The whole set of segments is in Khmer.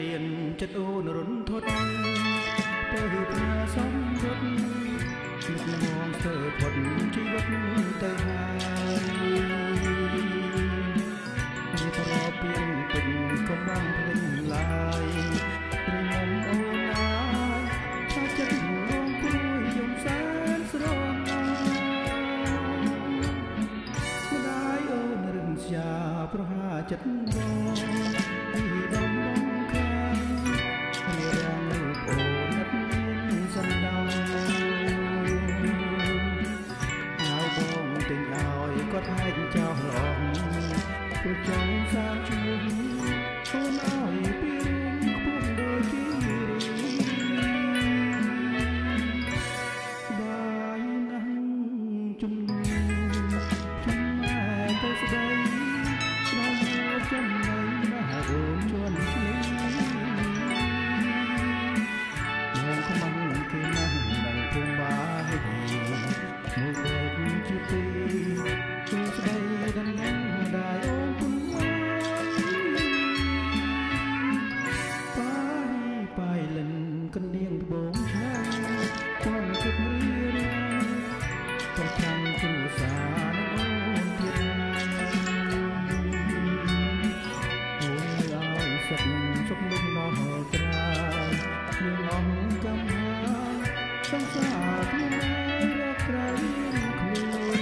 រៀនចិត្តអូនរុនធត់ពេលផ្ញើសំរត់នឹកមងស្ទើរផុតជីវិតទៅហើយវាប្រពៀងពេញកំបាំងភ្លេងឡាយព្រមអូនណាថាចិត្តងងព្រួយយំសែនស្រងម្ដាយអូនរឹងស្យាប្រហាចិត្តបងពីដំបងខាងរារាំងរូបអូននឹកមានសំដៅហើយបងទិញឲ្យគាត់ហែកចោលអស់ព្រោះចង់សាបជួបអូនឲ្យពីរឿងខ្ពស់ដូចគិរីបាយណាស់ជំនួជំម៉ែទៅស្ដីដល់មកចំណៃណាអូនជន់ឆ្លៀងមកខ្មាំងគេណាស់ដល់ភូមិបាយមកដូចជាទីគឺស្ដីដល់នឹងដែរអូនគុណបាយលិនកណ្ដៀងត្បូងឆាបងគិតរៀងប្រចាំគ្រួសារនឹងអូនទៀតអូនឲ្យសុខសុខលំនោះក្រៅយើងអងចាំហើយសង្សារខ្លួនឯងរកក្រៅខ្លួន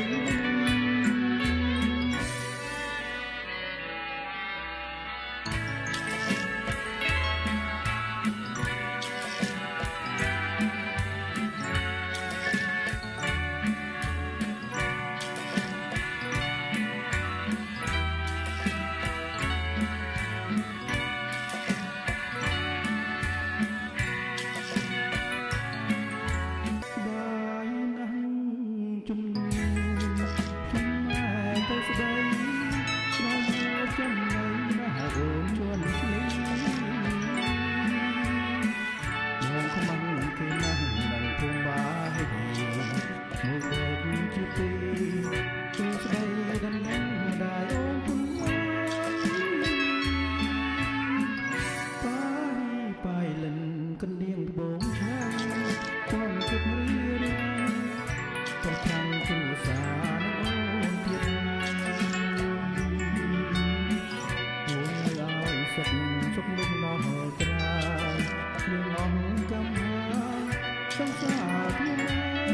ជំនួជំម៉ែទៅស្ដីដល់មកចំណៃណាអូនជន់ឆ្លៀងមកខ្មាំងគេណាស់ដល់ភូមិបាយមកដូចជាទីគឺស្ដីដល់នឹងដែរអូនគុណបាយលិនកណ្ដៀងត្បូងឆាបងគិតរៀងប្រចាំគ្រួសារនឹងអូនទៀតអូនឲ្យសុខសុខលំនោះក្រៅយើងអងកំហាសង្សារខ្លួនឯង